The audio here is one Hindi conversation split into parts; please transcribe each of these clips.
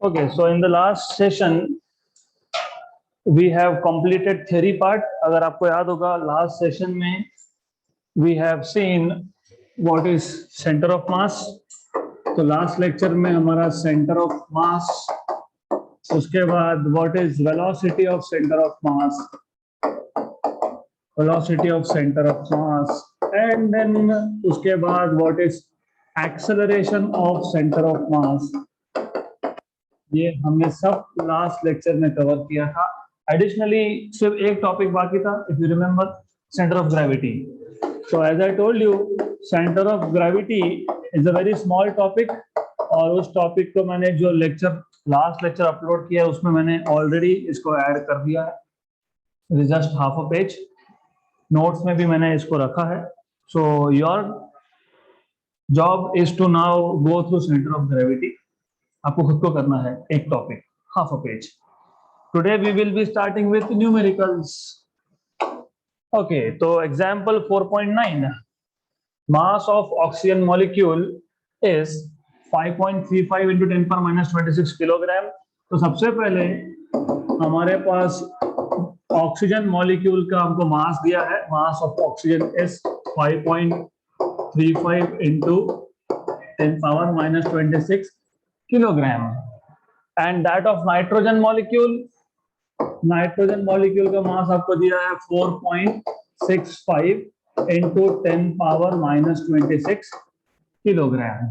Okay, so in the last session we have completed theory part. अगर आपको याद होगा last session में we have seen what is center of mass. तो last lecture में हमारा center of mass, उसके बाद what is velocity of center of mass, velocity of center of mass, and then उसके बाद what is acceleration of center of mass. ये हमने सब लास्ट लेक्चर में कवर किया था. एडिशनली सिर्फ एक टॉपिक बाकी था, if you remember, centre of gravity. So as I told you, centre of gravity is a very small topic, और उस टॉपिक को मैंने जो लेक्चर लास्ट लेक्चर अपलोड किया है उसमें मैंने ऑलरेडी इसको ऐड कर दिया है. It is just half a page. Notes में भी मैंने इसको रखा है. So your job is to now go through centre of gravity. आपको खुद को करना है एक topic, half a page. Today we will be starting with numericals. Okay, तो example 4.9, mass of oxygen molecule is 5.35 into 10 power minus 26 kilogram. तो सबसे पहले हमारे पास ऑक्सीजन मॉलिक्यूल का हमको मास दिया है. मास of oxygen is 5.35 into 10 power minus 26 kilogram. And that of nitrogen molecule, nitrogen molecule का मास आपको दिया है 4.65 into 10 power minus 26 kilogram.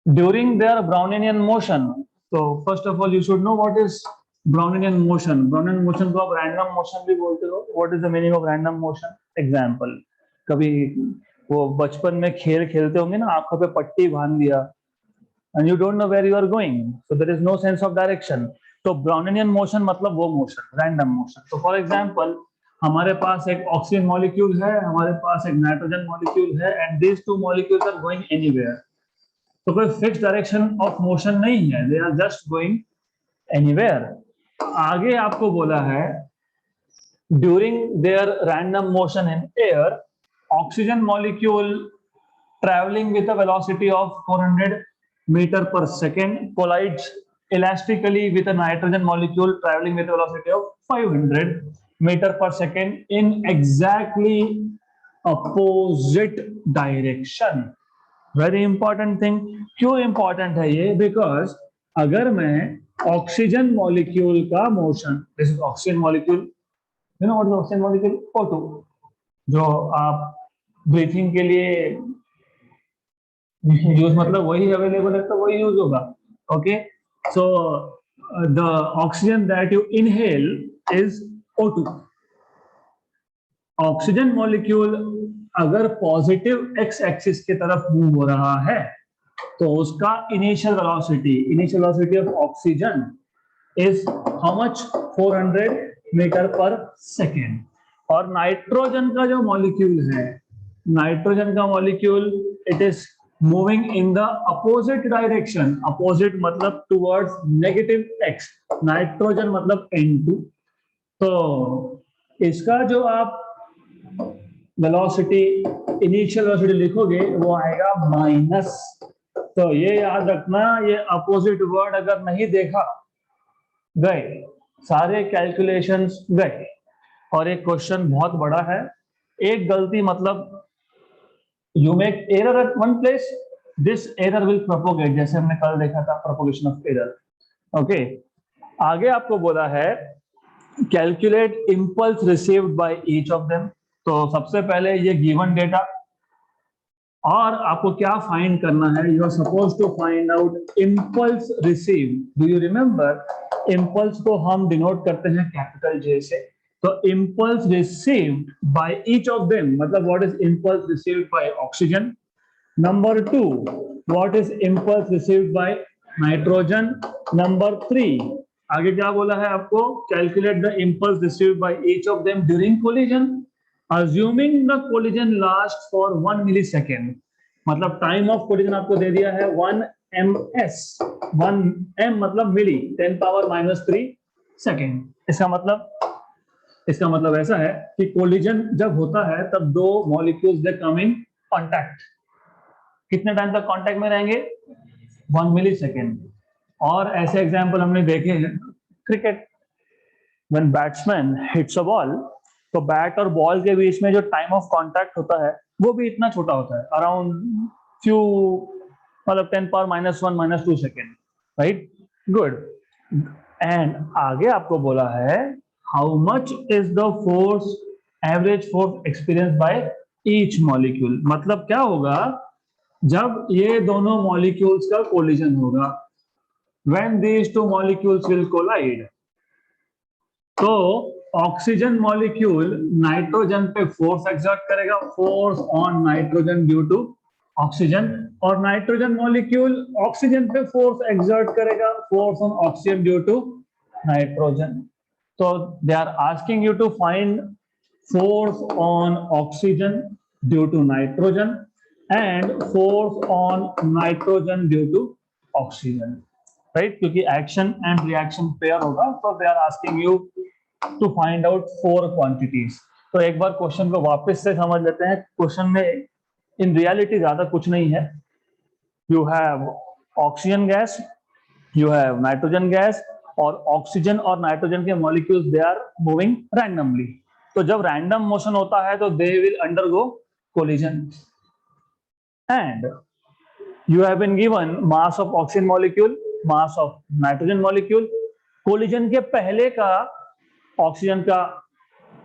During their Brownian motion, तो first of all you should know what is Brownian motion. Brownian motion को आप रैंडम मोशन भी बोलते हो. What is the meaning of random motion? Example, कभी वो बचपन में खेल खेलते होंगे ना, आंखों पे पट्टी बांध दिया and you don't know where you are going, so there is no sense of direction. तो Brownian motion मतलब वो motion, random motion. तो for example, हमारे पास एक ऑक्सीजन मॉलिक्यूल है, हमारे पास एक नाइट्रोजन मॉलिक्यूल है, and these two molecules are going anywhere. तो कोई फिक्स डायरेक्शन ऑफ मोशन नहीं है, they are just going anywhere. आगे आपको बोला है during their random motion in air, oxygen molecule traveling with a velocity of 400 meter per second collides elastically with a nitrogen molecule traveling with a velocity of 500 meter per second in exactly opposite direction. Very important thing. क्यों important है ये? Because अगर मैं ऑक्सीजन मॉलिक्यूल का motion, this is oxygen molecule, you know what is oxygen molecule? O2, जो आप ब्रीथिंग के लिए यूज, मतलब वही अवेलेबल है तो वही यूज होगा. Okay, so the oxygen that you inhale is O2. Oxygen molecule अगर पॉजिटिव एक्स एक्सिस की तरफ मूव हो रहा है तो उसका initial velocity of oxygen is how much? 400 metre per second. और नाइट्रोजन का जो मॉलिक्यूल है, नाइट्रोजन का molecule it is moving in the opposite direction. opposite मतलब towards negative x. नाइट्रोजन मतलब N2. तो इसका जो आप वेलोसिटी, इनिशियल वेलोसिटी लिखोगे वो आएगा माइनस. तो ये याद रखना, ये अपोजिट वर्ड अगर नहीं देखा, गए सारे कैलकुलेशंस गए. और एक क्वेश्चन बहुत बड़ा है, एक गलती मतलब you make error at one place, this error will propagate, जैसे हमने कल देखा था propagation of error. okay, आगे आपको बोला है calculate impulse received by each of them. तो सबसे पहले ये given data, और आपको क्या फाइंड करना है? you are supposed to find out impulse received. do you remember, impulse को हम डिनोट करते हैं कैपिटल J से. तो impulse received by each of them, मतलब what is impulse received by oxygen? Number 2, what is impulse received by nitrogen? Number 3, आगे क्या बोला है आपको? Calculate the impulse received by each of them during collision, assuming the collision lasts for 1 millisecond. मतलब time of collision आपको दे दिया है 1 ms. 1 m मतलब मिली, 10 power minus 3 सेकेंड. इसका मतलब ऐसा है कि कोलिजन जब होता है तब दो molecules they come in contact. कितने टाइम तक कांटेक्ट में रहेंगे? 1 मिलीसेकेंड. और ऐसे एग्जाम्पल हमने देखे हैं cricket, when batsman hits a ball, तो बैट और बॉल के बीच में जो टाइम ऑफ कांटेक्ट होता है वो भी इतना छोटा होता है, अराउंड फ्यू, मतलब 10⁻⁻⁻² सेकेंड, राइट? गुड। एंड आगे आपको बोला है how much is the force, average force experience by each molecule. मतलब क्या होगा जब ये दोनों मॉलिक्यूल्स का कोलिजन होगा, when these two molecules will collide, तो ऑक्सीजन मॉलिक्यूल नाइट्रोजन पे फोर्स एक्सर्ट करेगा, force on nitrogen due to oxygen, और नाइट्रोजन मॉलिक्यूल ऑक्सीजन पे फोर्स एक्सर्ट करेगा, force on oxygen due to nitrogen. तो they are asking you to find force on oxygen due to nitrogen and force on nitrogen due to oxygen, right? क्योंकि एक्शन एंड रिएक्शन पेयर होगा, तो they are asking you to find out 4 quantities. तो एक बार क्वेश्चन को वापस से समझ लेते हैं। क्वेश्चन में इन रियलिटी ज्यादा कुछ नहीं है। You have oxygen gas, you have nitrogen gas, और ऑक्सीजन और नाइट्रोजन के molecules they are moving randomly. तो जब रैंडम मोशन होता है तो they will undergo collision. And you have been given mass of oxygen molecule, mass of nitrogen molecule, collision के पहले का ऑक्सीजन का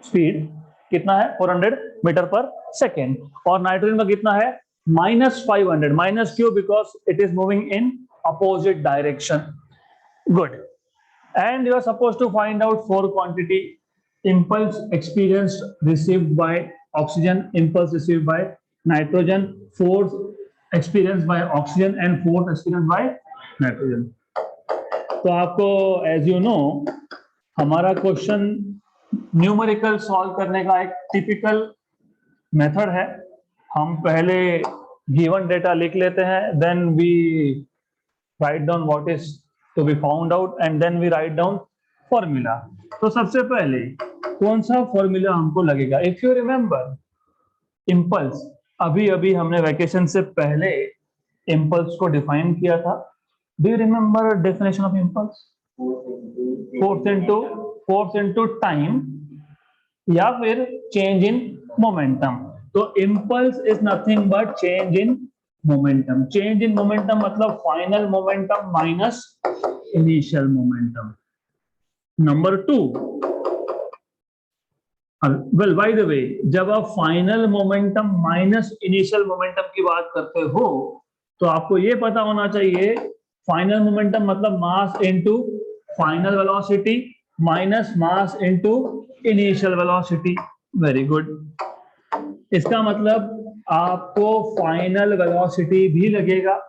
स्पीड कितना है 400 मीटर पर सेकेंड, और नाइट्रोजन का कितना है -500। माइनस क्यों? Because it is moving in opposite direction. Good. And you are suppose to find out 4 quantity: impulse experienced received by oxygen, impulse received by nitrogen, force experienced by oxygen and force experienced by nitrogen। तो आपको एज यू नो हमारा क्वेश्चन न्यूमेरिकल सॉल्व करने का एक टिपिकल मेथड है। हम पहले गिवन डेटा लिख लेते हैं, then we write down what is to be found out, and then we write down formula. तो सबसे पहले कौन सा फॉर्मूला हमको लगेगा? इफ यू रिमेंबर इम्पल्स, अभी अभी हमने वैकेशन से पहले इम्पल्स को डिफाइन किया था। Do you remember definition of impulse? Force into time या फिर चेंज इन मोमेंटम। तो impulse is nothing but change in momentum. Change in momentum मतलब final momentum minus initial momentum. Number 2, well by the way, जब आप final momentum minus initial momentum की बात करते हो तो आपको यह पता होना चाहिए फाइनल मोमेंटम मतलब mass into final velocity minus mass into initial velocity. Very good. इसका मतलब आपको फाइनल वेलोसिटी भी लगेगा,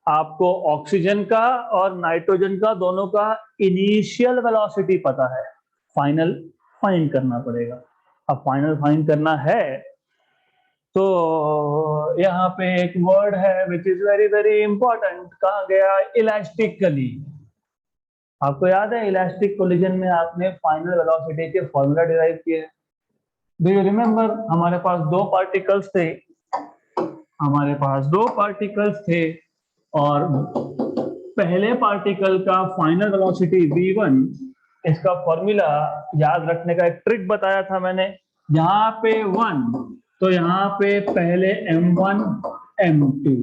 आपको ऑक्सीजन का और नाइट्रोजन का दोनों का इनिशियल वेलोसिटी पता है, फाइनल फाइंड करना पड़ेगा। अब फाइनल फाइंड करना है तो यहाँ पे एक वर्ड है which is very very important, कहा गया इलास्टिकली। आपको याद है इलास्टिक कोलिजन में आपने फाइनल वेलोसिटी के फॉर्मूला डिराइव किए। Do you remember? हमारे पास दो पार्टिकल्स थे और पहले पार्टिकल का फाइनल वेलोसिटी v1, इसका फॉर्मूला याद रखने का एक ट्रिक बताया था मैंने। यहाँ पे 1 तो यहाँ पे पहले m1 m2,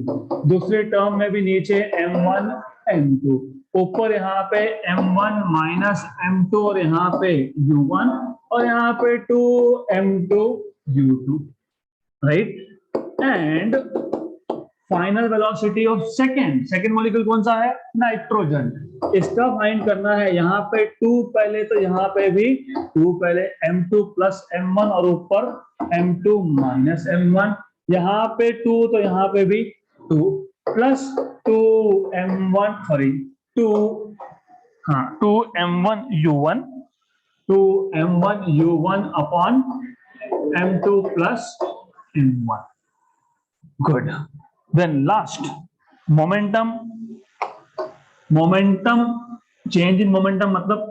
दूसरे टर्म में भी नीचे m1 m2, ऊपर यहाँ पे m1 माइनस m2 और यहाँ पे u1 और यहाँ पे 2m2 u2, right? And final velocity of second molecule कौन सा है? नाइट्रोजन। इसका फाइंड करना है। यहाँ पे 2 पहले तो यहाँ पे भी 2 पहले, m2 प्लस m1 और ऊपर m2 माइनस m1, यहाँ पे 2 तो यहाँ पे भी 2 plus 2m1 sorry 2m1 u1 upon m2 plus m1। Good. Then last, momentum change in momentum मतलब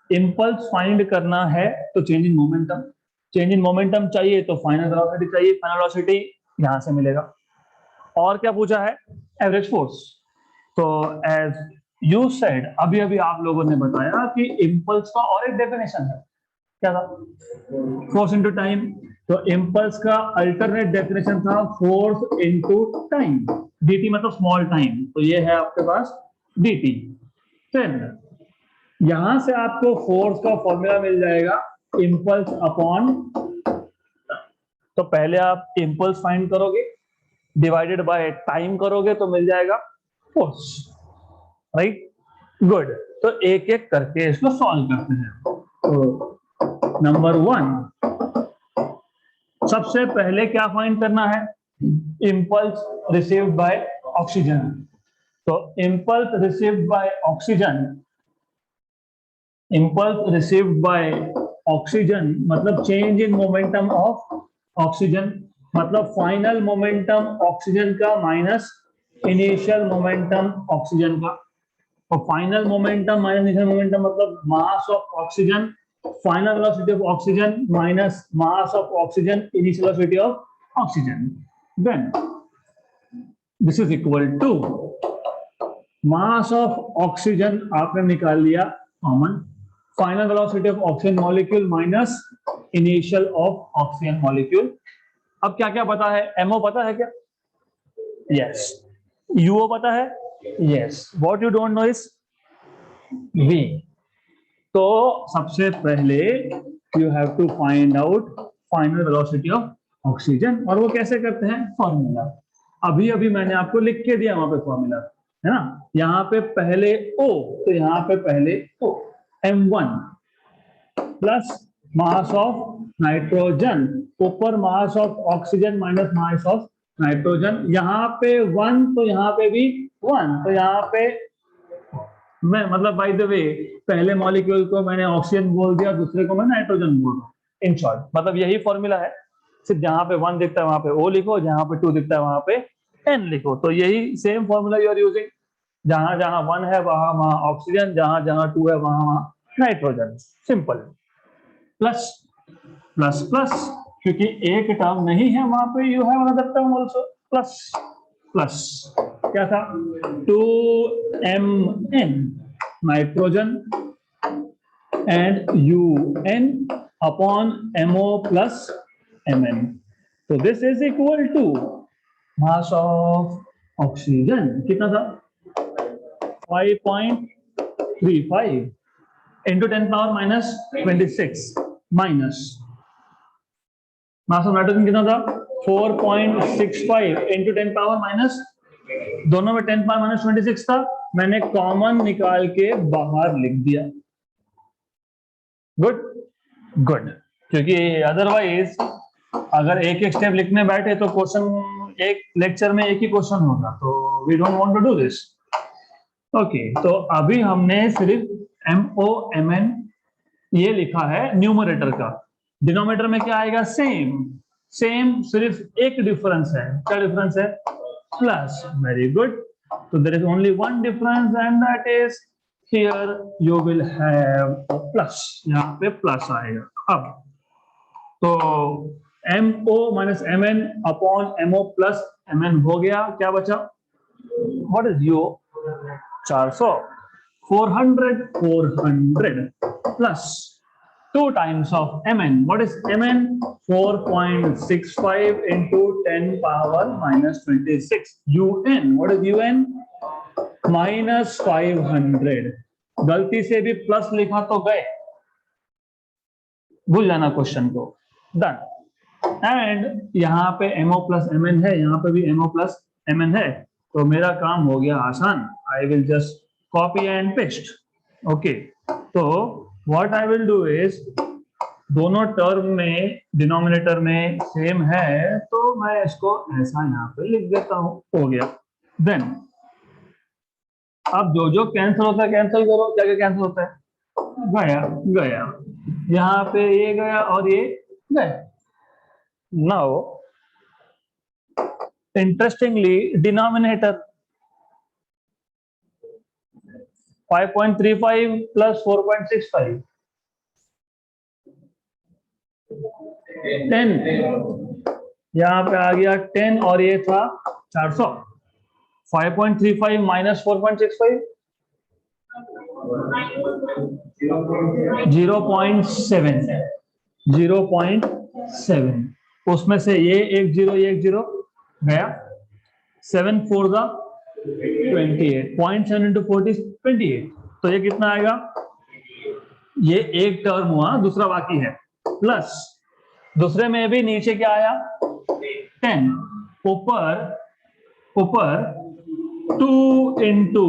इम्पल्स फाइंड करना है तो चेंज इन मोमेंटम चाहिए तो फाइनल वेलोसिटी चाहिए। फाइनल वेलोसिटी यहां से मिलेगा। और क्या पूछा है? Average force. तो एज यू सेड, अभी अभी आप लोगों ने बताया कि इम्पल्स का और एक डेफिनेशन है, क्या था? Force into time. तो इम्पल्स का अल्टरनेट डेफिनेशन था फोर्स इनटू टाइम, dt मतलब स्मॉल टाइम, तो ये है आपके पास dt। देन यहां से आपको फोर्स का फॉर्मूला मिल जाएगा इम्पल्स अपॉन, तो पहले आप इम्पल्स फाइंड करोगे, डिवाइडेड बाय टाइम करोगे तो मिल जाएगा फोर्स, राइट? गुड। तो एक एक करके इसको सॉल्व करते हैं। तो नंबर 1, सबसे पहले क्या फाइंड करना है? Impulse received by oxygen. तो impulse received by oxygen, impulse received by oxygen मतलब change in momentum of oxygen, मतलब फाइनल मोमेंटम ऑक्सीजन का माइनस इनिशियल मोमेंटम ऑक्सीजन का। और final momentum minus initial momentum मतलब mass of oxygen, final velocity of oxygen minus mass of oxygen, initial velocity of oxygen. Then this is equal to mass of oxygen आपने निकाल लिया common, final velocity of oxygen molecule minus initial of oxygen molecule. अब क्या क्या पता है? एमओ पता है क्या? यस। यूओ पता है? Yes. What you don't know is v. तो सबसे पहले you have to find out final velocity of oxygen, और वो कैसे करते हैं? फॉर्मूला अभी अभी मैंने आपको लिख के दिया वहां पे फॉर्मूला, है ना? यहाँ पे पहले O, तो यहाँ पे पहले O, M1 plus mass of nitrogen ऊपर mass of oxygen minus mass of nitrogen, यहाँ पे 1 तो यहाँ पे भी 1, तो यहाँ पे मैं मतलब बाय द वे पहले मॉलिक्यूल को मैंने ऑक्सीजन बोल दिया, दूसरे को मैं नाइट्रोजन बोल रहा हूँ। इन शॉर्ट मतलब यही फॉर्मूला है, सिर्फ जहां पे 1 दिखता है वहां पे O लिखो, जहां पे 2 दिखता है वहां पे N लिखो। तो यही same formula you are using, जहां जहां 1 है वहां वहां ऑक्सीजन, जहां जहां 2 है वहां वहां nitrogen. Simple. Plus plus plus, क्योंकि एक टर्म नहीं है वहां पे, you have another term also, plus plus क्या था? 2mn nitrogen and UN upon MO plus MN। तो this is equal to mass of oxygen कितना था? 5.35 into 10 power minus 26 minus mass of nitrogen कितना था? 4.65 इंटू 10 पावर माइनस, दोनों में 10 पावर माइनस 26 था, मैंने कॉमन निकाल के बाहर लिख दिया। गुड गुड, क्योंकि अदरवाइज अगर एक एक स्टेप लिखने बैठे तो क्वेश्चन एक लेक्चर में एक ही क्वेश्चन होगा, तो we don't want to do this. Okay, तो अभी हमने सिर्फ MOMN ये लिखा है न्यूमरेटर का, डिनोमिनेटर में क्या आएगा? सेम सेम, सिर्फ एक डिफरेंस है। क्या डिफरेंस है? प्लस। वेरी गुड, तो there is only one difference and that is here you will have plus, यहाँ पे प्लस आएगा। अब तो MO minus MN upon MO plus MN हो गया, क्या बचा? What is U? 400, 400 plus 2 times of Mn. What is Mn? 4.65 into 10 power minus 26. UN. What is UN? minus 500. गलती से भी प्लस लिखा तो गए, भूल जाना क्वेश्चन को। डन। एंड यहाँ पे MO प्लस MN है, यहाँ पे भी MO प्लस MN है, तो मेरा काम हो गया आसान। I will just copy and paste. Okay, तो what I will do is, दोनों टर्म में डिनोमिनेटर में सेम है, तो मैं इसको ऐसा यहाँ पे लिख देता हूं, हो गया। देन अब जो जो कैंसिल होता है कैंसिल करो, क्या क्या कैंसिल होता है? गया गया, यहाँ पे ये गया और ये गया। नाउ इंटरेस्टिंगली डिनोमिनेटर 5.35 प्लस 4.65 10, यहाँ पे आ गया 10 और ये था 400। 5.35 माइनस 4.65 0.7 उसमें से ये एक जीरो गया, 7 4 दा 28, 0.7 into 40 28, तो ये कितना आएगा, ये एक टर्म हुआ, दूसरा बाकी है, प्लस दूसरे में भी नीचे क्या आया 10, ऊपर 2 into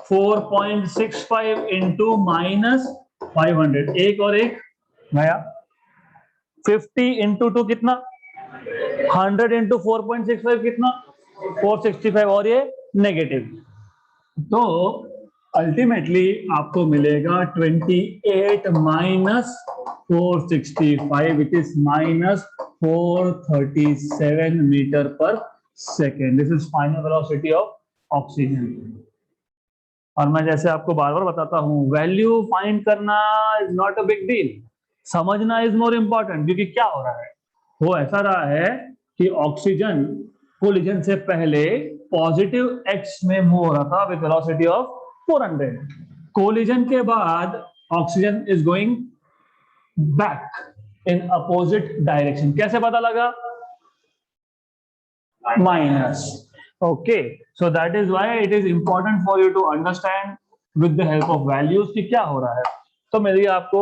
4.65 into -500, एक और एक गया, 50 into 2 कितना, 100 into 4.65 कितना 465, और ये नेगेटिव, तो अल्टीमेटली आपको मिलेगा 28 minus 465 which is -437 metre per second. This is final velocity of oxygen. और मैं जैसे आपको बार बार बताता हूं, वैल्यू फाइंड करना is not a big deal, समझना इज मोर इंपॉर्टेंट। क्योंकि क्या हो रहा है, वो ऐसा रहा है कि ऑक्सीजन कोलिजन से पहले पॉजिटिव एक्स में मूव हो रहा था विद वेलोसिटी ऑफ 400, कोलिजन के बाद oxygen is going back in opposite direction. कैसे पता लगा, minus. Okay, so that is why it is important for you to understand with the help of values कि क्या हो रहा है। तो मेरी आपको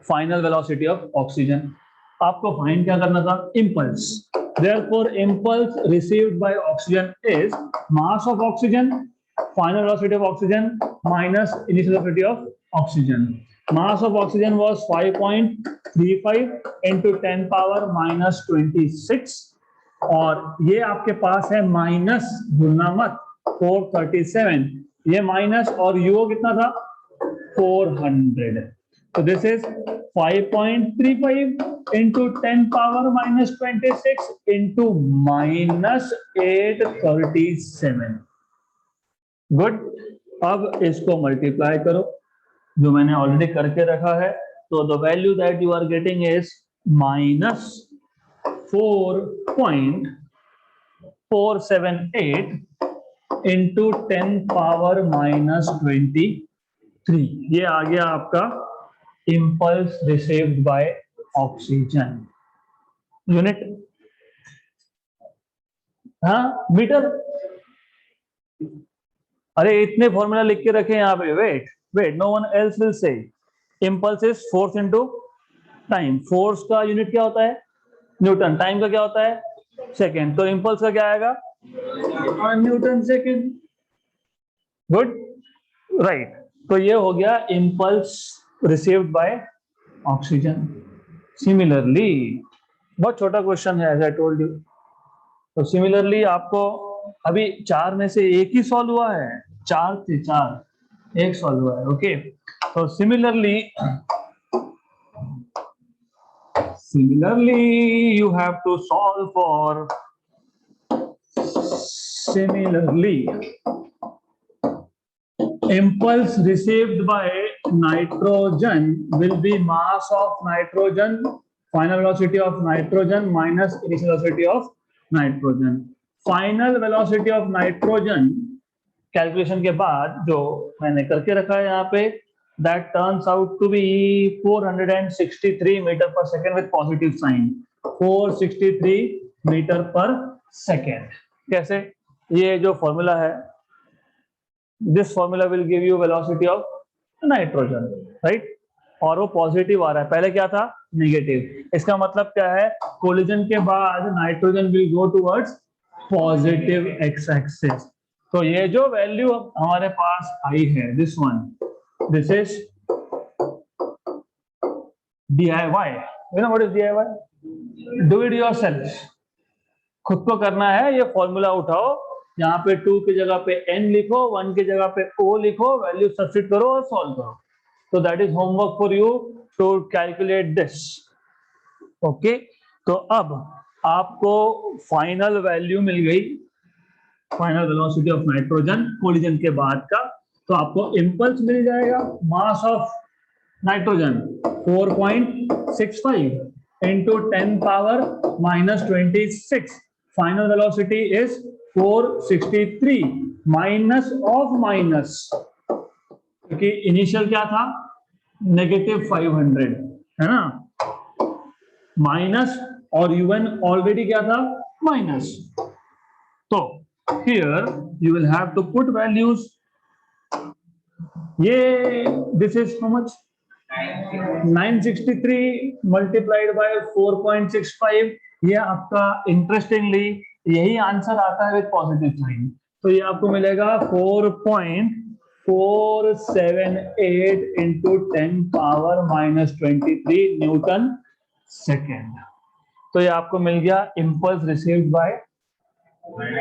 फाइनल वेलोसिटी ऑफ ऑक्सीजन, आपको फाइंड क्या करना था, impulse. Therefore, impulse received by oxygen is mass of oxygen, final velocity of oxygen minus initial velocity of oxygen. Mass of oxygen was 5.35 into 10 power minus 26, और ये आपके पास है माइनस, भूलना मत, 437, ये माइनस, और यूओ कितना था 400, तो this is 5.35 into 10 power minus 26 into minus 837। Good, अब इसको मल्टीप्लाई करो, जो मैंने ऑलरेडी करके रखा है, तो the value that you are getting is minus 4.478 into 10 power minus 23, ये आ गया आपका impulse received by oxygen unit, हाँ मीटर। अरे इतने फॉर्मूला लिख के रखे यहाँ पे, wait no one else will say. impulse is force into time, force का यूनिट क्या होता है न्यूटन, टाइम का क्या होता है सेकेंड, तो impulse का क्या आएगा न्यूटन सेकेंड। गुड, राइट, तो ये हो गया impulse received by oxygen। Similarly, बहुत छोटा क्वेश्चन है एज आई टोल्ड यू, तो सिमिलरली आपको अभी 4 में से एक ही सॉल्व हुआ है, 4 थे 4, एक सॉल्व हुआ है। ओके, तो similarly you have to solve for similarly impulse received by nitrogen will be mass of nitrogen, final velocity of nitrogen minus initial velocity of nitrogen। final velocity of nitrogen calculation के बाद जो मैंने करके रखा है यहाँ पे, that turns out to be 463 metre per second with positive sign, 463 metre per second. कैसे, ये जो फॉर्मूला है, this formula will give you velocity of nitrogen, right? और वो पॉजिटिव आ रहा है, पहले क्या था नेगेटिव, इसका मतलब क्या है, कोलिजन के बाद nitrogen will go towards positive x axis. तो ये जो वैल्यू हमारे पास आई है, this one, this is DIY। you know what is DIY? Do it yourself, खुद को करना है। ये फॉर्मूला उठाओ, यहाँ पे 2 की जगह पे n लिखो, 1 की जगह पे O लिखो, वैल्यू सब्स्टिट्यूट करो और सॉल्व करो। तो that is homework for you to calculate this. Okay, तो अब आपको फाइनल वैल्यू मिल गई, final velocity of nitrogen collision के बाद का। तो आपको इंपल्स मिल जाएगा, mass of nitrogen 4.65 into 10 power minus 26, final velocity is 463 minus of minus क्योंकि इनिशियल क्या था, -500 है ना, माइनस, और UN ऑलरेडी क्या था, माइनस. तो here you will have to put values. ये this is how much, 963 multiplied by 4.65. ये आपका इंटरेस्टिंगली यही आंसर आता है विद पॉजिटिव साइन. तो ये आपको मिलेगा 4.478 इंटू 10⁻⁻23 न्यूटन सेकेंड. तो ये आपको मिल गया इम्पल्स रिसीव्ड बाय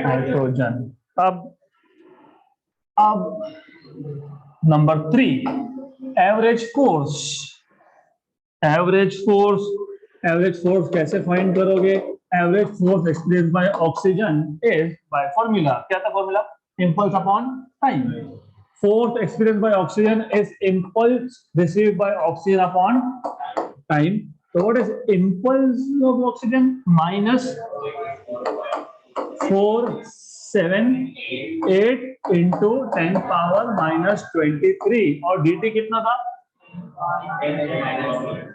नाइट्रोजन. अब number 3, average force. Average force कैसे फाइंड करोगे? Average force expressed by oxygen is by formula. क्या था formula? Impulse upon time. Force experience by oxygen is impulse received by oxygen upon time. So what is impulse of oxygen? -478 into 10⁻⁻23. और dt कितना था?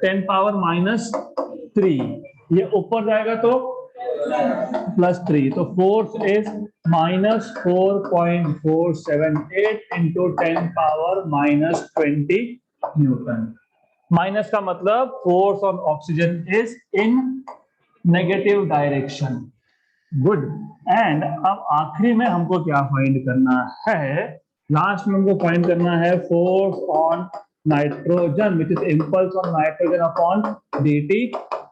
10⁻⁻3. ये ऊपर जाएगा तो +3. तो force is -4.478 into 10⁻⁻20 Newton. Minus का मतलब force on oxygen is in negative direction. Good. And अब आखिरी में हमको क्या फाइंड करना है? लास्ट में हमको फाइंड करना है force on nitrogen which is impulse on nitrogen upon dt.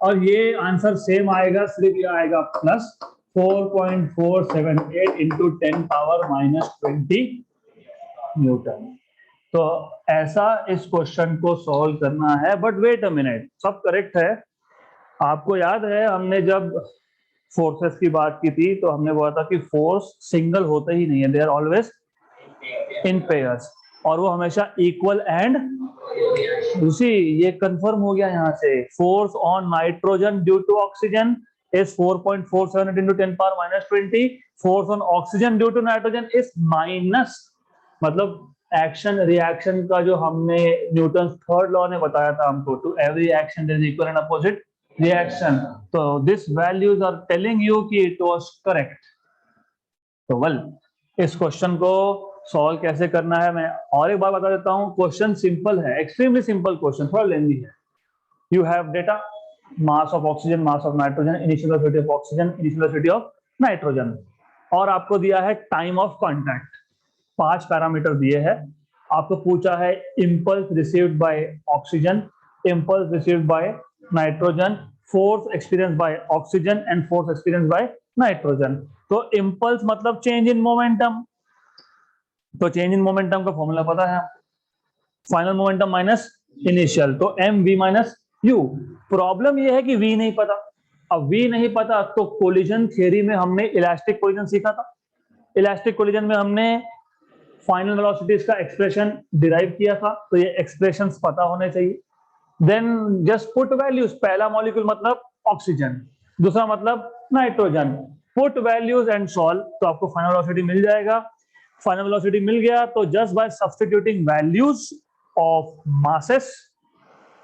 और ये आंसर सेम आएगा, सिर्फ ये आएगा प्लस 4.478 इंटू 10⁻⁻20 न्यूटन. तो ऐसा इस क्वेश्चन को सॉल्व करना है. बट वेट अ मिनट, सब करेक्ट है. आपको याद है हमने जब फोर्सेस की बात की थी तो हमने बोला था कि फोर्स सिंगल होते ही नहीं है, they are always in pairs, और वो हमेशा इक्वल एंड उसी. ये कंफर्म हो गया यहाँ से. Force on nitrogen due to oxygen is 4.47 into 10⁻⁻20. Force on oxygen due to nitrogen is minus, मतलब एक्शन रिएक्शन का जो हमने न्यूटन थर्ड लॉ ने बताया था हमको, to every action there is equal and opposite reaction. तो this values are telling you कि इट वाज करेक्ट. तो वेल, इस क्वेश्चन को सॉल्व कैसे करना है मैं और एक बार बता देता हूं. क्वेश्चन सिंपल है, एक्सट्रीमली सिंपल क्वेश्चन, थोड़ा लेंदी है. You have data, mass of oxygen, mass of nitrogen, initial velocity of oxygen, initial velocity of nitrogen, और आपको दिया है टाइम ऑफ कांटेक्ट. 5 पैरामीटर दिए हैं. आपको पूछा है impulse received by oxygen, impulse received by nitrogen, force experience by oxygen and force experience by nitrogen. तो इम्पल्स मतलब चेंज इन मोमेंटम. तो चेंज इन मोमेंटम का फॉर्मूला पता है, फाइनल मोमेंटम माइनस इनिशियल, तो mv माइनस u. प्रॉब्लम यह है कि v नहीं पता. अब v नहीं पता तो कोलिजन थियरी में हमने इलास्टिक कोलिजन सीखा था. इलास्टिक कोलिजन में हमने फाइनल वेलोसिटीज का एक्सप्रेशन डिराइव किया था, तो ये एक्सप्रेशंस पता होने चाहिए. Then just put values. पहला मॉलिक्यूल मतलब ऑक्सीजन, दूसरा मतलब nitrogen. Put values and solve, तो आपको फाइनल वेलोसिटी मिल जाएगा. फाइनल वेलोसिटी मिल गया तो just by substituting values of masses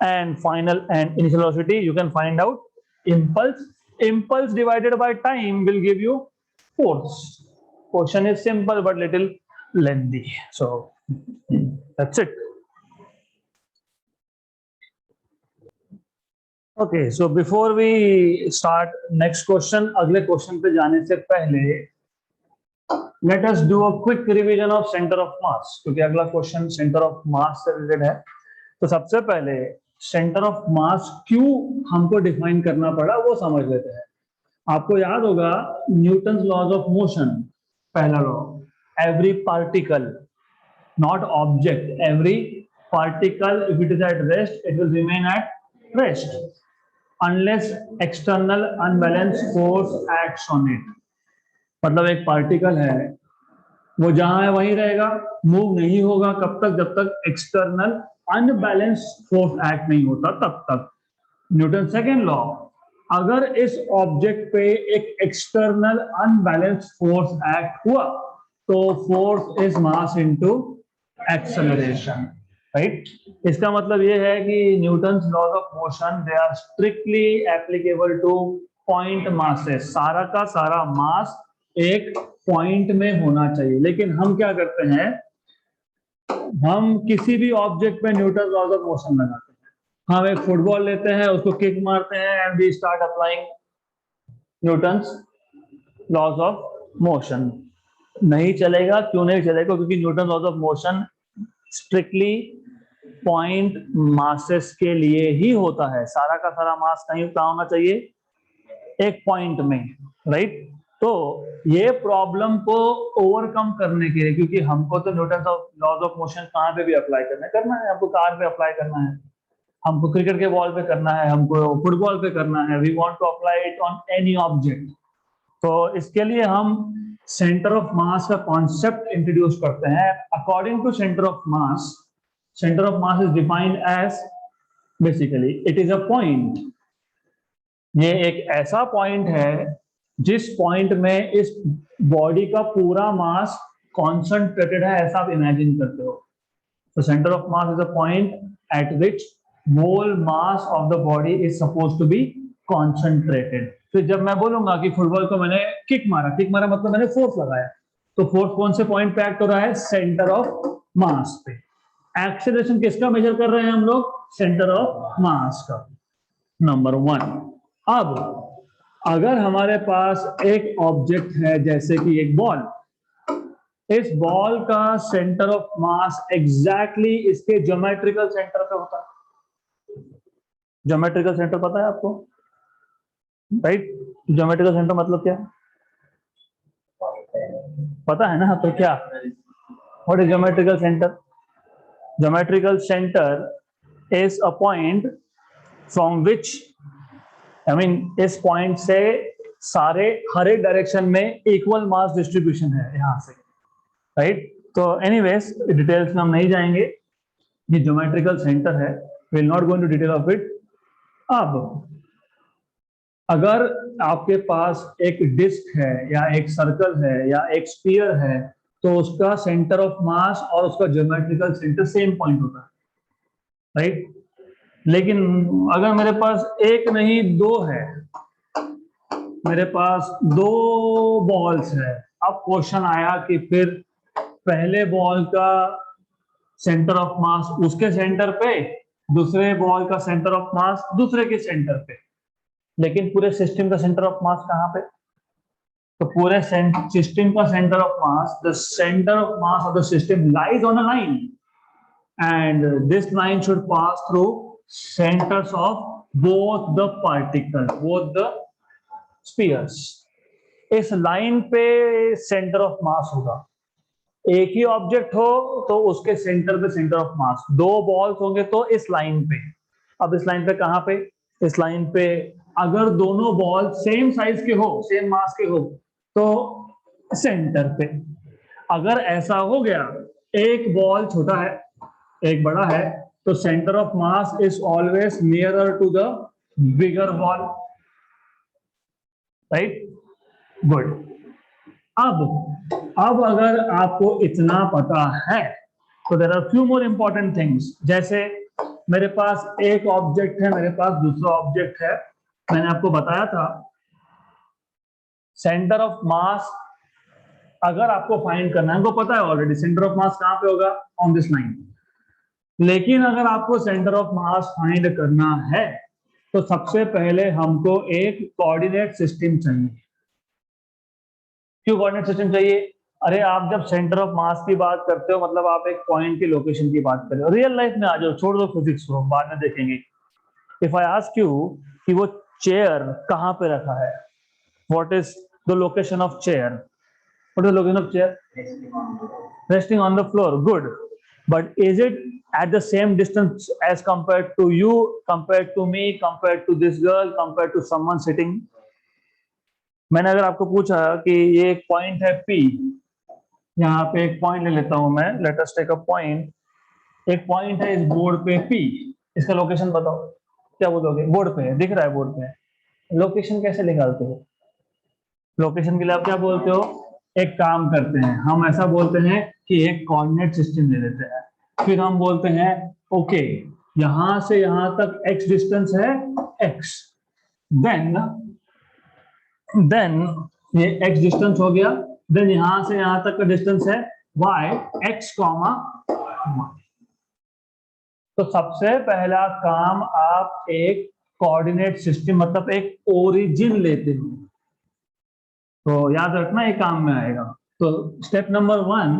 and final and initial velocity you can find out impulse. Impulse divided by time will give you force. Question is simple but little lengthy. So that's it. Okay, so before we start next question, अगले क्वेश्चन पे जाने से पहले let us do a quick revision of center of mass, क्योंकि अगला क्वेश्चन सेंटर ऑफ मास से रिलेटेड है. तो सबसे पहले सेंटर ऑफ मास क्यों हमको डिफाइन करना पड़ा वो समझ लेते हैं. आपको याद होगा न्यूटन्स लॉज ऑफ मोशन. पहला law, every particle, not object, every particle if it is at rest it will remain at rest unless external unbalanced force acts on it. मतलब एक पार्टिकल है वो जहां है वहीं रहेगा, मूव नहीं होगा कब तक, जब तक एक्सटर्नल अनबैलेंस्ड फोर्स एक्ट नहीं होता तब तक. न्यूटन सेकेंड लॉ, अगर इस ऑब्जेक्ट पे एक एक्सटर्नल अनबैलेंस्ड फोर्स एक्ट हुआ तो force is mass into acceleration. Right. इसका मतलब ये है कि Newton's laws of motion they are strictly applicable to point masses. सारा का सारा मास एक पॉइंट में होना चाहिए। लेकिन हम क्या करते हैं, हम किसी भी ऑब्जेक्ट में न्यूटन लॉज ऑफ मोशन लगाते हैं। हम एक फुटबॉल लेते हैं, उसको किक मारते हैं and we start applying Newton's laws of motion. नहीं चलेगा। क्यों नहीं चलेगा? क्योंकि Newton laws of motion strictly point masses के लिए ही होता है। सारा का सारा मास कहीं कहाँ होना चाहिए? एक पॉइंट में, राइट। तो ये प्रॉब्लम को ओवरकम करने के लिए, क्योंकि हमको तो न्यूटन लॉज ऑफ मोशन कहाँ पे भी अप्लाई करना है। हमको कार पे अप्लाई करना है, हमको क्रिकेट के बॉल पे करना है, हमको फुटबॉल पे करना है। We want to apply it on any object. तो इसके लिए हम सेंटर ऑफ मास का कॉन्सेप्ट इंट्रोड्यूस करते हैं। According to centre of mass, center of mass is defined as basically it is a point। ये एक ऐसा पॉइंट है जिस पॉइंट में इस बॉडी का पूरा मास कॉन्सेंट्रेटेड है, ऐसा आप इमेजिन करते हो। तो centre of mass is a point at which whole mass of the body is suppose to be concentrated. फिर जब मैं बोलूंगा कि फुटबॉल को मैंने किक मारा मतलब मैंने फोर्स लगाया, तो फोर्स कौन से पॉइंट पे एक्ट हो रहा है? सेंटर ऑफ मास पे। एक्सेलरेशन किसका मेजर कर रहे हैं हम लोग? सेंटर ऑफ मास का। नंबर 1। अब अगर हमारे पास एक ऑब्जेक्ट है जैसे कि एक बॉल, इस बॉल का सेंटर ऑफ मास एग्जैक्टली इसके ज्योमेट्रिकल सेंटर पे होता है। ज्योमेट्रिकल सेंटर पता है आपको, राइट? ज्योमेट्रिकल सेंटर मतलब क्या पता है ना? तो क्या, what is geometrical centre? Geometrical center is a point from which, I mean, इस पॉइंट से सारे हर एक डायरेक्शन में इक्वल मास डिस्ट्रीब्यूशन है यहां से, राइट। तो एनीवेज डिटेल्स में हम नहीं जाएंगे, ये ज्योमेट्रिकल सेंटर है, will not go into detail of it. अब अगर आपके पास एक डिस्क है या एक सर्कल है या एक स्फीयर है, तो उसका सेंटर ऑफ मास और उसका ज्योमेट्रिकल सेंटर सेम पॉइंट होता है, राइट। लेकिन अगर मेरे पास एक नहीं दो है, मेरे पास दो बॉल्स है, अब क्वेश्चन आया कि फिर पहले बॉल का सेंटर ऑफ मास उसके सेंटर पे, दूसरे बॉल का सेंटर ऑफ मास दूसरे के सेंटर पे, लेकिन पूरे सिस्टम का सेंटर ऑफ मास कहाँ पे? तो पूरे सिस्टम का centre of mass, the centre of mass of the system lies on a line and this line should pass through centres of both the particle, both the spheres. इस लाइन पे सेंटर ऑफ मास होगा। एक ही ऑब्जेक्ट हो तो उसके सेंटर पे सेंटर ऑफ मास, दो बॉल्स होंगे तो इस लाइन पे। अब इस लाइन पे कहां पे? इस लाइन पे अगर दोनों बॉल सेम साइज के हो, सेम मास के हो, तो सेंटर पे। अगर ऐसा हो गया, एक बॉल छोटा है एक बड़ा है, तो centre of mass is always nearer to the bigger ball, right. Good. अब अगर आपको इतना पता है तो there are few more important things. जैसे मेरे पास एक ऑब्जेक्ट है, मेरे पास दूसरा ऑब्जेक्ट है। मैंने आपको बताया था सेंटर ऑफ मास अगर आपको फाइंड करना है, हमको पता है ऑलरेडी सेंटर ऑफ मास कहां पे होगा, ऑन दिस लाइन। लेकिन अगर आपको सेंटर ऑफ मास फाइंड करना है तो सबसे पहले हमको एक कोऑर्डिनेट सिस्टम चाहिए। क्यों कोऑर्डिनेट सिस्टम चाहिए? अरे आप जब सेंटर ऑफ मास की बात करते हो मतलब आप एक पॉइंट की लोकेशन की बात कर रहे हो। रियल लाइफ में आ जाओ, छोड़ दो फिजिक्स को, बाद में देखेंगे। इफ आई आस्क यू कि वो चेयर कहां पे रखा है, what is the location of chair? What is the location of chair? Resting on the floor. Good, but is it at the same distance as compared to you, compared to me, compared to this girl, compared to someone sitting? मैंने अगर आपको पूछा कि ये एक पॉइंट है P, यहाँ पे एक पॉइंट ले लेता हूं मैं, let us take a point. एक पॉइंट है इस बोर्ड पे P, इसका लोकेशन बताओ, क्या बोलोगे? बोर्ड पे है, दिख रहा है बोर्ड पे है। लोकेशन कैसे निकालते हो? लोकेशन के लिए आप क्या बोलते हो? एक काम करते हैं, हम ऐसा बोलते हैं कि एक कोऑर्डिनेट सिस्टम ले लेते हैं। फिर हम बोलते हैं ओके यहां से यहां तक x डिस्टेंस है x, देन ये x डिस्टेंस हो गया, देन यहां से यहां तक का डिस्टेंस है y, x कॉमा y। तो सबसे पहला काम आप एक कोऑर्डिनेट सिस्टम मतलब एक ओरिजिन लेते हो, तो याद रखना ये काम में आएगा। तो step number 1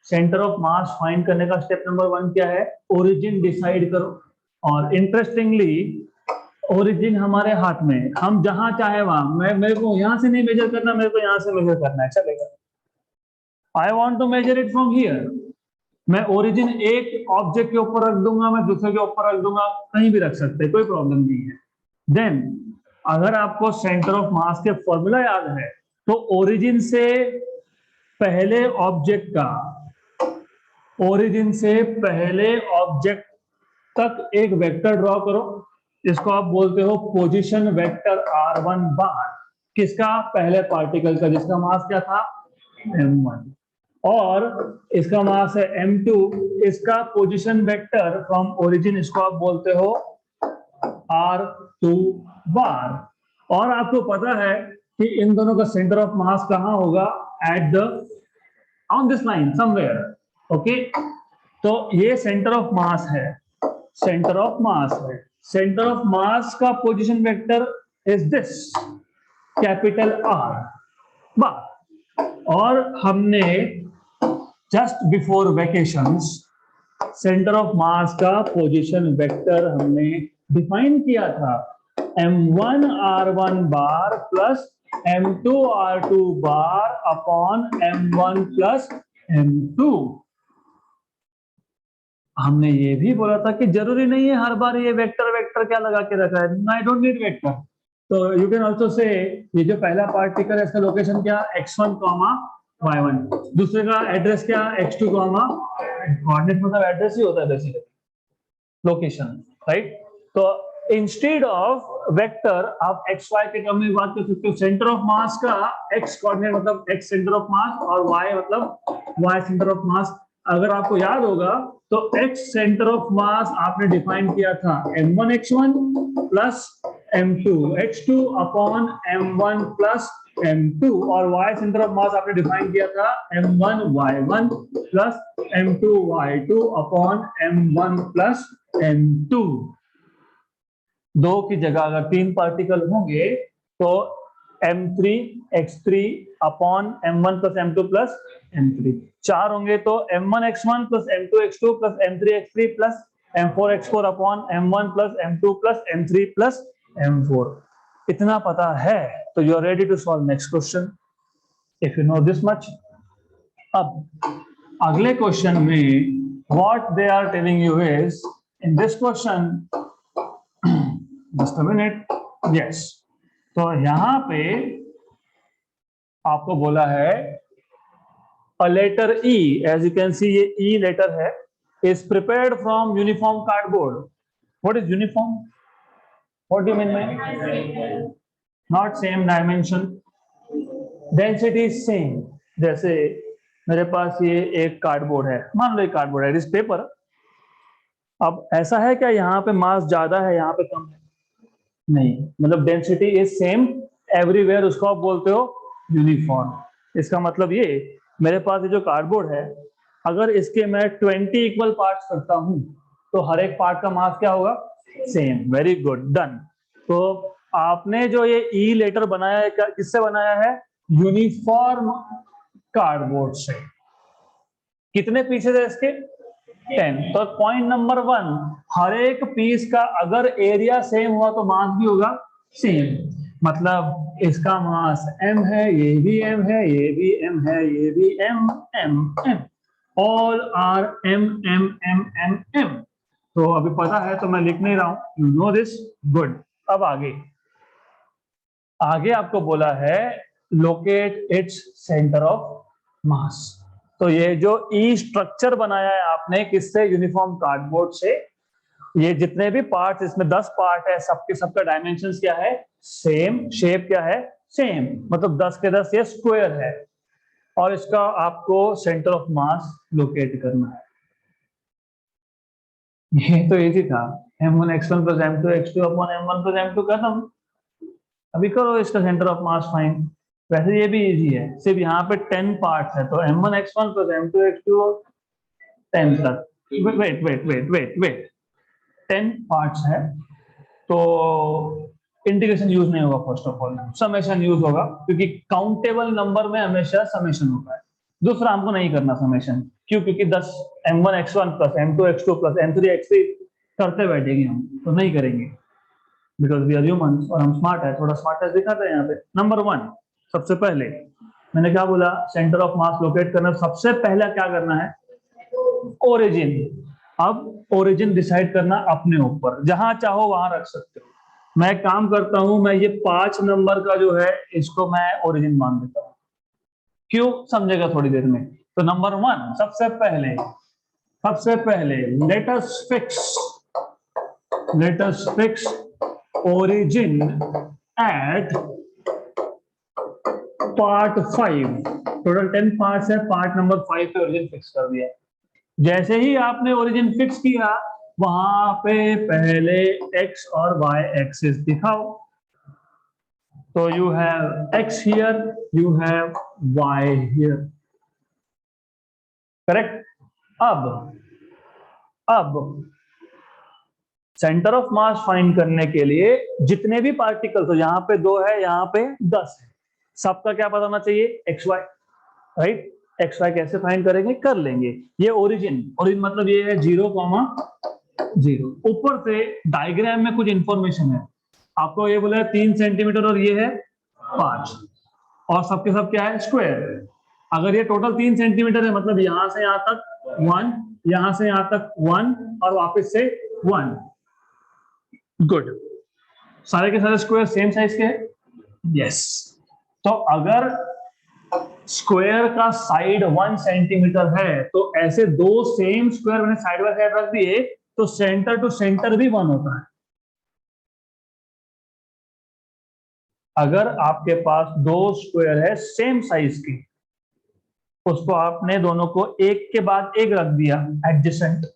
centre of mass find करने का स्टेप नंबर 1 क्या है, ओरिजिन डिसाइड करो। और इंटरेस्टिंगली ओरिजिन हमारे हाथ में, हम जहां चाहे वहां, मेरे को यहां से नहीं मेजर करना, मेरे को यहां से मेजर करना है, चलेगा। I want to measure it from here, मैं ओरिजिन एक ऑब्जेक्ट के ऊपर रख दूंगा, मैं दूसरे के ऊपर रख दूंगा, कहीं भी रख सकते हैं, कोई प्रॉब्लम नहीं है। देन अगर आपको सेंटर ऑफ मास के फॉर्मूला याद है तो ओरिजिन से पहले ऑब्जेक्ट का, ओरिजिन से पहले ऑब्जेक्ट तक एक वेक्टर ड्रॉ करो, इसको आप बोलते हो पोजीशन वेक्टर r1 बार। किसका, पहले पार्टिकल का जिसका मास क्या था m1, और इसका मास है m2, इसका पोजीशन वेक्टर फ्रॉम ओरिजिन, इसको आप बोलते हो r2 बार। और आपको पता है कि इन दोनों का सेंटर ऑफ मास कहां होगा, at the on this line somewhere, okay. तो ये सेंटर ऑफ मास है, सेंटर ऑफ मास है, सेंटर ऑफ मास का position vector is this capital R bar. और हमने just before vacations centre of mass का पोजीशन वेक्टर हमने डिफाइन किया था, m1 r1 bar plus m2 r2 bar upon m1 plus m2। हमने ये भी बोला था कि जरूरी नहीं है हर बार ये वेक्टर वेक्टर क्या लगा के रखा है, आई डोंट नीड वेक्टर। तो यू कैन ऑल्सो से ये जो पहला पार्टिकल है इसका लोकेशन क्या, x1 कॉमा y1, दूसरे का एड्रेस क्या, x2 कॉमा, कोऑर्डिनेट मतलब एड्रेस ही होता है बेसिकली, लोकेशन, राइट। तो इंस्टेड ऑफ वेक्टर आप एक्स वाई के टर्म में बात कर सकते हो, सेंटर ऑफ मास का x कोऑर्डिनेट मतलब x सेंटर ऑफ मास और y मतलब y सेंटर ऑफ मास। अगर आपको याद होगा तो x सेंटर ऑफ मास आपने डिफाइन किया था m1 x1 plus m2 x2 upon m1 plus m2, और y सेंटर ऑफ मास आपने डिफाइन किया था m1 y1 plus m2 y2 upon m1 plus m2। दो की जगह अगर तीन पार्टिकल होंगे तो m3 x3 upon m1 plus m2 plus m3। चार होंगे तो m1 x1 plus m2 x2 plus m3 x3 plus m4 x4 upon m1 plus m2 plus m3 plus m4। इतना पता है तो you are ready to solve next question if you know this much. अब अगले क्वेश्चन में what they are telling you is, in this question, just a minute, yes, तो यहां पे आपको बोला है a letter E, as you can see ये E letter है, is prepared from uniform cardboard. What is uniform? What do you mean by not same dimension? Density is same. जैसे मेरे पास ये एक कार्डबोर्ड है, मान लो एक कार्डबोर्ड है, इट इज पेपर। अब ऐसा है क्या यहाँ पे मास ज्यादा है यहाँ पे कम है, नहीं, मतलब डेंसिटी इज सेम एवरीवेयर, उसको आप बोलते हो यूनिफॉर्म। इसका मतलब ये मेरे पास ये जो कार्डबोर्ड है, अगर इसके मैं 20 इक्वल पार्ट्स करता हूं तो हर एक पार्ट का मास क्या होगा, सेम। Very good, done. तो आपने जो ये ई लेटर बनाया है किससे बनाया है, यूनिफॉर्म कार्डबोर्ड से। कितने पीसेस है इसके, 10। तो पॉइंट नंबर 1, हर एक पीस का अगर एरिया सेम हुआ तो मास भी होगा सेम। मतलब इसका मास m है, ये भी m है, ये भी m है, ये भी m m m, all are m m m m m। तो अभी पता है तो मैं लिख नहीं रहा हूं, यू नो दिस, गुड। अब आगे आगे आपको बोला है लोकेट इट्स सेंटर ऑफ मास। तो ये जो ई स्ट्रक्चर बनाया है आपने किससे, यूनिफॉर्म कार्डबोर्ड से। ये जितने भी पार्ट्स, इसमें 10 पार्ट है, सबके सबका डायमेंशंस क्या है, सेम, शेप क्या है, सेम, मतलब 10 के 10 ये स्क्वायर है, और इसका आपको सेंटर ऑफ मास लोकेट करना है। ये तो इजी था, m1x1 plus m2x2 upon m1 plus m2 खत्म। अभी करो इसका सेंटर ऑफ मास फाइंड। वैसे ये भी इजी है, सिर्फ यहाँ पे 10 पार्ट्स है, तो m1x1 प्लस m2x2 10 तक। Wait wait wait wait wait 10 parts है, तो इंटीग्रेशन यूज नहीं होगा, first of all summation use होगा, क्योंकि काउंटेबल नंबर में हमेशा समेशन होता है। दूसरा हमको नहीं करना समेशन, क्यों? क्योंकि 10 m1x1 plus m2x2 plus m3x3 करते बैठेंगे हम, तो नहीं करेंगे, बिकॉज वी आर ह्यूमंस और हम स्मार्ट है, थोड़ा स्मार्टनेस दिखाते हैं यहाँ पे। नंबर 1, सबसे पहले मैंने क्या बोला, सेंटर ऑफ मास लोकेट करना। सबसे पहला क्या करना है, ओरिजिन। अब ओरिजिन डिसाइड करना अपने ऊपर, जहां चाहो वहां रख सकते हो। मैं एक काम करता हूं, मैं ये 5 नंबर का जो है इसको मैं ओरिजिन मान देता हूं। क्यों, समझेगा थोड़ी देर में। तो नंबर 1, सबसे पहले let us fix origin at part 5। Total 10 parts है, पार्ट नंबर 5 पे ओरिजिन फिक्स कर दिया। जैसे ही आपने ओरिजिन फिक्स किया, वहां पे पहले x और y एक्सिस दिखाओ। तो you have x here, you have y here, correct. अब सेंटर ऑफ मास फाइंड करने के लिए जितने भी पार्टिकल्स हो, यहां पे 2 है, यहां पे 10 है, सबका क्या पता होना चाहिए, x y, right. X y कैसे फाइंड करेंगे, कर लेंगे। ये ओरिजिन मतलब ये है 0,0। ऊपर से डायग्राम में कुछ इंफॉर्मेशन है, आपको ये बोला है 3 सेंटीमीटर और ये है 5, और सबके सब क्या है, स्क्वायर। अगर ये टोटल 3 सेंटीमीटर है, मतलब यहां से यहां तक 1, यहां से यहां तक 1, और वापस से 1। गुड, सारे के सारे स्क्वायर सेम साइज के हैं, यस। तो अगर स्क्वायर का साइड 1 सेंटीमीटर है, तो ऐसे 2 सेम स्क्वायर मैंने साइड बाय साइड रख दिए, तो सेंटर टू सेंटर भी 1 होता है। अगर आपके पास 2 स्क्वायर है सेम साइज के, उसको आपने दोनों को एक के बाद एक रख दिया एडजेसेंट,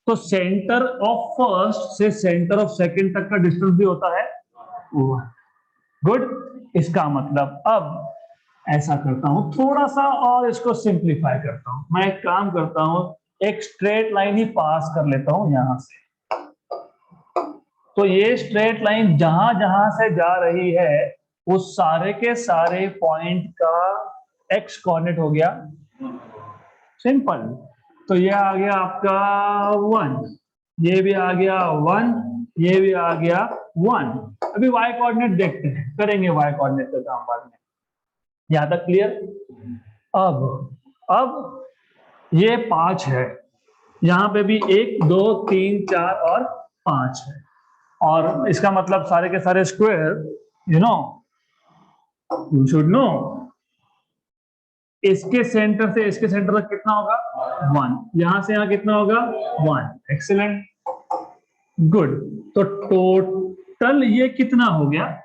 तो सेंटर ऑफ फर्स्ट से सेंटर ऑफ सेकंड तक का डिस्टेंस भी होता है 1। गुड, इसका मतलब अब ऐसा करता हूं, थोड़ा सा और इसको सिंप्लीफाई करता हूं। मैं एक काम करता हूं, एक स्ट्रेट लाइन ही पास कर लेता हूं यहां से। तो ये स्ट्रेट लाइन जहां जहां से जा रही है, वो सारे के सारे पॉइंट का एक्स कोऑर्डिनेट हो गया, सिंपल। तो ये आ गया आपका 1, ये भी आ गया 1, ये भी आ गया 1। अभी y कोऑर्डिनेट देखते हैं, करेंगे y कोऑर्डिनेट का काम बाद में। यहां तक क्लियर। अब ये 5 है, यहां पे भी 1 2 3 4 और 5 है, और इसका मतलब सारे के सारे स्क्वायर, यू शुड नो, इसके सेंटर से इसके सेंटर तक कितना होगा, 1। यहां से यहां कितना होगा, 1। Excellent, good. तो टोटल ये कितना हो गया,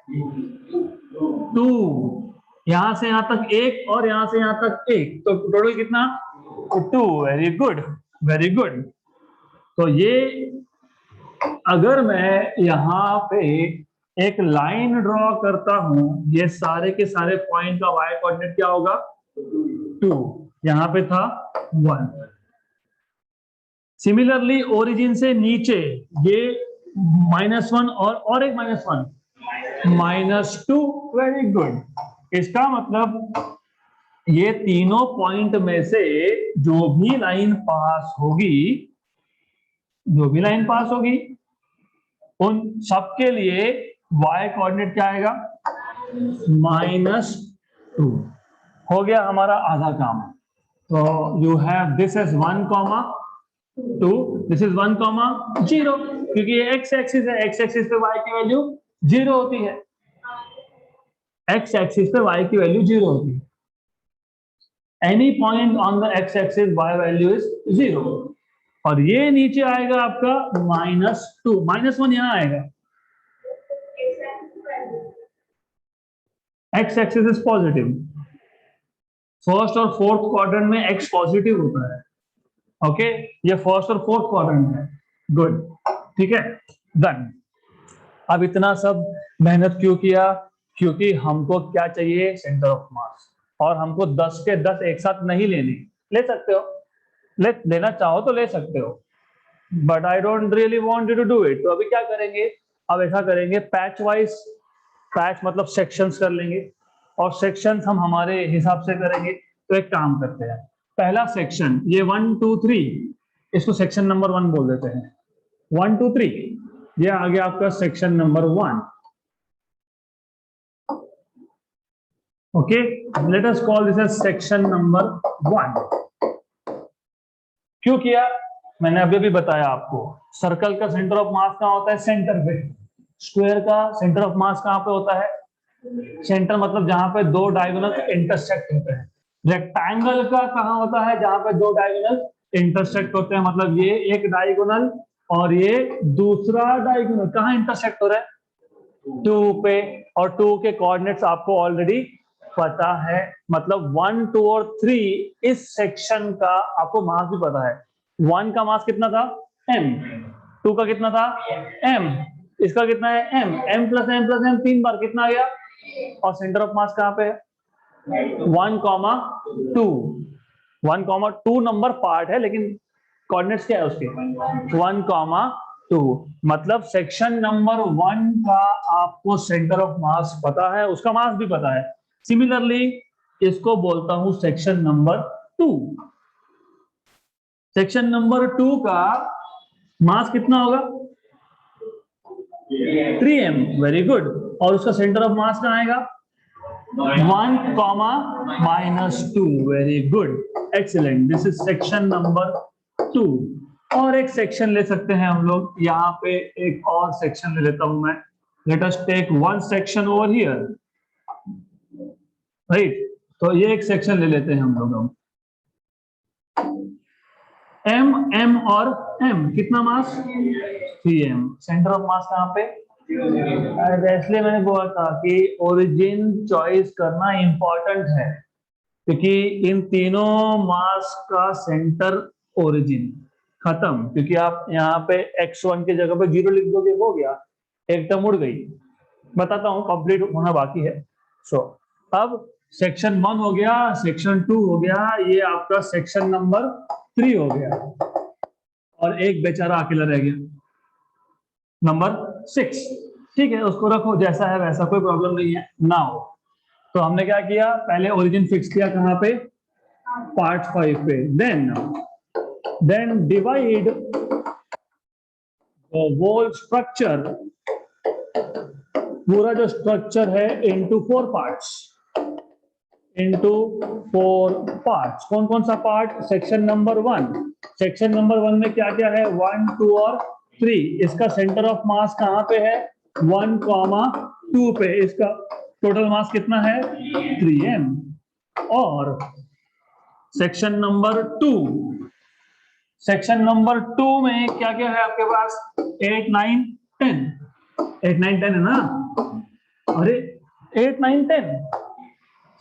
2। यहां से यहां तक 1 और यहां से यहां तक 1, तो टोटल कितना, 2। Very good, very good. तो ये अगर मैं यहां पे एक लाइन ड्रॉ करता हूं, ये सारे के सारे पॉइंट का y कोऑर्डिनेट क्या होगा, 2। यहां पे था 1। सिमिलरली ओरिजिन से नीचे ये -1 और एक -1, -2। Very good. इसका मतलब ये तीनों पॉइंट में से जो भी लाइन पास होगी, उन सबके लिए y कोऑर्डिनेट क्या आएगा, -2। हो गया हमारा आधा काम। तो you have this is 1,2, this is 1,0, क्योंकि ये x एक्सिस है, x एक्सिस पे y की वैल्यू 0 होती है, x एक्सिस पे y की वैल्यू 0 होती है। Any point on the x axis y value is 0, और ये नीचे आएगा आपका -2, -1 यहां आएगा। x axis is positive, first और फोर्थ क्वाड्रेंट में x पॉजिटिव होता है, ओके। ये फर्स्ट और फोर्थ क्वाड्रेंट है, गुड, ठीक है, डन। अब इतना सब मेहनत क्यों किया? क्योंकि हमको क्या चाहिए? सेंटर ऑफ मास। और हमको 10 के 10 एक साथ नहीं लेने, ले सकते हो, लेना चाहो तो ले सकते हो, but I don't really want you to do it. तो अभी क्या करेंगे? अब ऐसा करेंगे, पैच वाइज, पैच मतलब सेक्शंस कर लेंगे, और सेक्शंस हम हमारे हिसाब से करेंगे। तो एक काम करते हैं, पहला सेक्शन ये 1 2 3, इसको सेक्शन नंबर 1 बोल देते हैं। 1 2 3 ये आ गया आपका section number 1। Okay, let us call this as section number 1। क्यों किया? मैंने अभी भी बताया आपको, सर्कल का सेंटर ऑफ मास कहाँ होता है? सेंटर पे। स्क्वायर का सेंटर ऑफ मास कहाँ पे होता है? सेंटर मतलब जहां पे दो डायगोनल इंटरसेक्ट होते हैं। रेक्टेंगल का कहाँ होता है? जहां पे दो डायगोनल इंटरसेक्ट होते हैं, मतलब ये एक डायगोनल और ये दूसरा डायगोनल कहाँ इंटरसेक्ट हो रहा है? 2 पे। और 2 के कोऑर्डिनेट्स आपको ऑलरेडी पता है, मतलब 1 2 और 3 इस सेक्शन का आपको मास भी पता है। 1 का मास कितना था? m। 2 का कितना था? m। इसका कितना है? m। m plus m plus m 3 बार कितना आ गया? और सेंटर ऑफ मास कहाँ पे है? 1,2। 1,2 नंबर पार्ट है, लेकिन कोऑर्डिनेट्स क्या है उसके? 1,2। मतलब सेक्शन नंबर 1 का आपको सेंटर ऑफ मास पता है, उसका मास भी पता है। सिमिलरली इसको बोलता हूं सेक्शन नंबर 2। सेक्शन नंबर 2 का मास कितना होगा? 3m। Very good. और उसका सेंटर ऑफ मास कहाँ आएगा? 1,-2। Very good, excellent. This is section number 2। और एक सेक्शन ले सकते हैं हम लोग, यहाँ पे एक और सेक्शन ले लेता हूं मैं। Let us take one section over here, right. तो ये एक सेक्शन ले लेते हैं हम लोग। m और m कितना मास? 3m। सेंटर ऑफ मास कहाँ पे? इसलिए मैंने बोला था कि ओरिजिन चॉइस करना इंपॉर्टेंट है, क्योंकि इन तीनों मास का सेंटर ओरिजिन खत्म। क्योंकि आप यहाँ पे x1 की जगह पे 0 लिख दोगे, हो गया, एक टर्म उड़ गई। बताता हूँ, कंप्लीट होना बाकी है। सो अब सेक्शन 1 हो गया, सेक्शन 2 हो गया, ये आपका सेक्शन नंबर 3 हो गया, और एक बेचारा अकेला रह गया, नंबर 6। ठीक है, उसको रखो जैसा है वैसा, कोई प्रॉब्लम नहीं है ना हो। तो हमने क्या किया? पहले ओरिजिन फिक्स किया कहां पे? पार्ट 5 पे। देन डिवाइड होल स्ट्रक्चर, पूरा जो स्ट्रक्चर है, इनटू 4 पार्ट्स। Into 4 parts. कौन कौन सा part? Section number 1। Section number 1 में क्या क्या है? 1 2 और 3। इसका सेंटर ऑफ मास कहां पे है? 1,2 पे। इसका टोटल मास कितना है? 3m। और सेक्शन नंबर 2, सेक्शन नंबर 2 में क्या क्या है आपके पास? 8 9 10। 8 9 10 है ना? अरे 8 9 10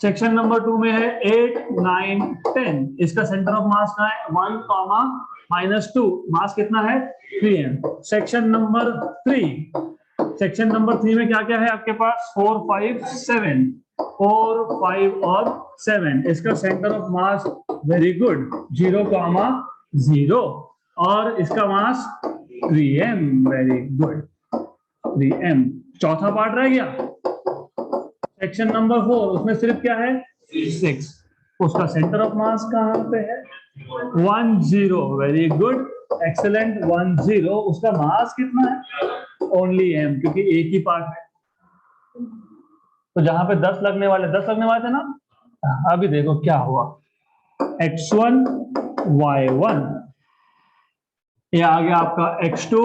सेक्शन नंबर 2 में है। 8 9 10 इसका सेंटर ऑफ मास कहाँ है? 1,-2। मास कितना है? 3m। Section number 3, section number 3 में क्या क्या है आपके पास? 4 5 7। 4 5 और 7 इसका centre of mass, very good, 0,0। और इसका मास 3m। Very good, 3m। चौथा पार्ट रह गया, सेक्शन नंबर 4, उसमें सिर्फ क्या है? 6। उसका सेंटर ऑफ मास कहां पे है? 10। Very good, excellent, 10। उसका मास कितना है? ओनली m, क्योंकि एक ही पार्ट है। तो जहां पे 10 लगने वाले थे ना, अभी देखो क्या हुआ। x1 y1, ये आ गया आपका x2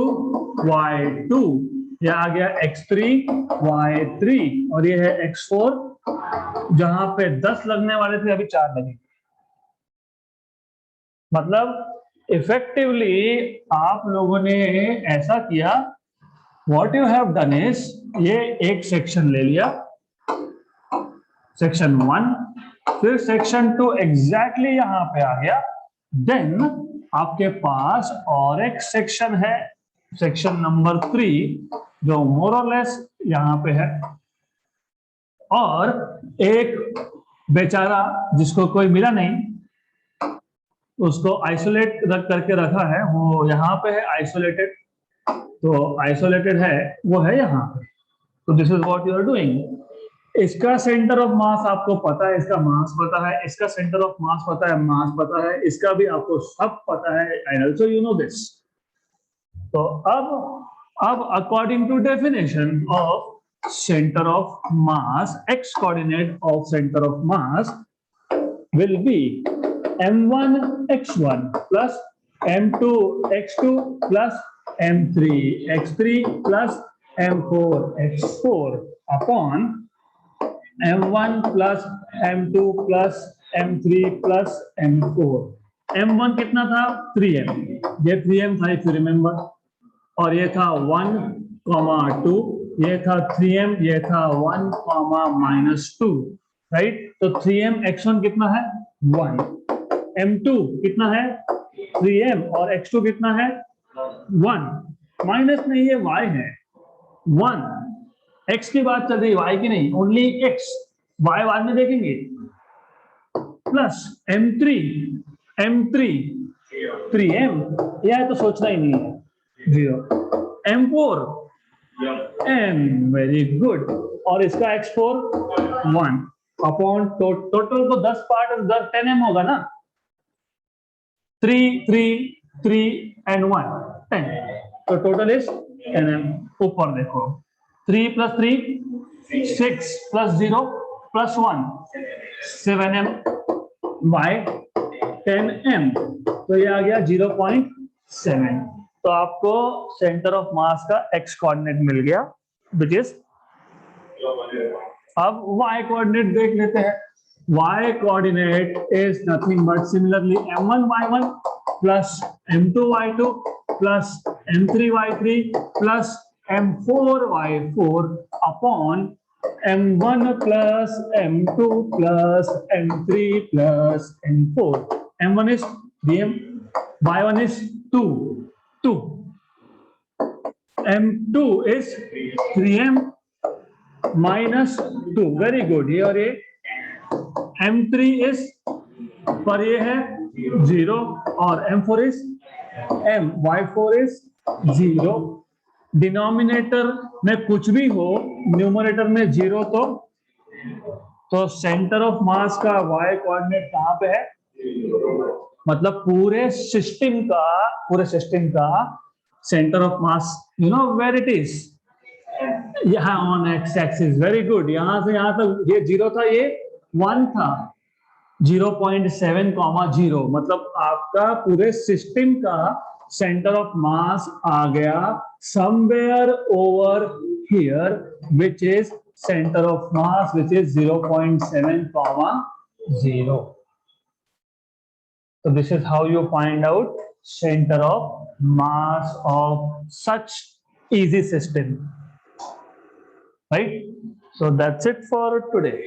y2, ये आ गया x3 y3, और ये है x4। जहां पे 10 लगने वाले थे, अभी 4 लगे। मतलब इफेक्टिवली आप लोगों ने ऐसा किया, what you have done is, ये एक सेक्शन ले लिया, सेक्शन 1, फिर सेक्शन 2 एग्जैक्टली यहां पे आ गया। देन आपके पास और एक सेक्शन है, सेक्शन नंबर 3, जो मोर और लेस यहाँ पे है, और एक बेचारा जिसको कोई मिला नहीं, उसको आइसोलेट करके रखा है, वो यहाँ पे है आइसोलेटेड, तो आइसोलेटेड है, वो है यहाँ पे। तो this is what you are doing. इसका सेंटर ऑफ मास आपको पता है, इसका मास पता है, इसका सेंटर ऑफ मास पता है, मास पता है, इसका भी आपको सब पता है, and also you know this. तो अब according to definition of center of mass, x coordinate of center of mass will be m1 x1 plus m2 x2 plus m3 x3 plus m4 x4 upon m1 plus m2 plus m3 plus m4। m1 कितना था? 3m, ये 3m था if you remember, और ये था 1,2, ये था 3m, ये था 1,-2, राइट। तो 3m x1 कितना है? 1, m2 कितना है? 3m, और x2 कितना है? 1, माइनस नहीं, ये y है 1। x की बात चल रही है, y की नहीं, ओनली x, y बाद में देखेंगे। प्लस m3, 3m, यह तो सोचना ही नहीं है, 0। m4, m, वेरी गुड, और इसका x4 1 अपॉन टोटल तो 10 पार्ट 10m होगा ना, 3 3 3 and 1 10, तो टोटल इज 10m। ऊपर देखो, 3 + 3 6 + 0 + 1 7m by 10m, तो ये आ गया 0.7। तो आपको सेंटर ऑफ मास का x कोऑर्डिनेट मिल गया, विच इज। अब y कोऑर्डिनेट देख लेते हैं। y coordinate is nothing but similarly m1 y1 plus m2 y2 plus m3 y3 plus m4 y4 upon m1 plus m2 plus m3 plus m4। m1 is 3m, y1 is 2, m2 is 3m minus 2, very good. ये और ये m3 is, पर ये है 0, और m4 is m, y4 is 0। Denominator में कुछ भी हो, न्यूमरेटर में 0, तो सेंटर ऑफ मास का y कोऑर्डिनेट कहां पे है? मतलब पूरे सिस्टम का centre of mass, you know where it is, यहाँ on X axis, very good. यहां से यहां तक ये 0 था, ये 1 था, 0.7, 0, मतलब आपका पूरे सिस्टम का सेंटर ऑफ मास आ गया somewhere over here, which is centre of mass, which is 0.7, 0। So this is how you find out center of mass of such easy system, right? So that's it for today.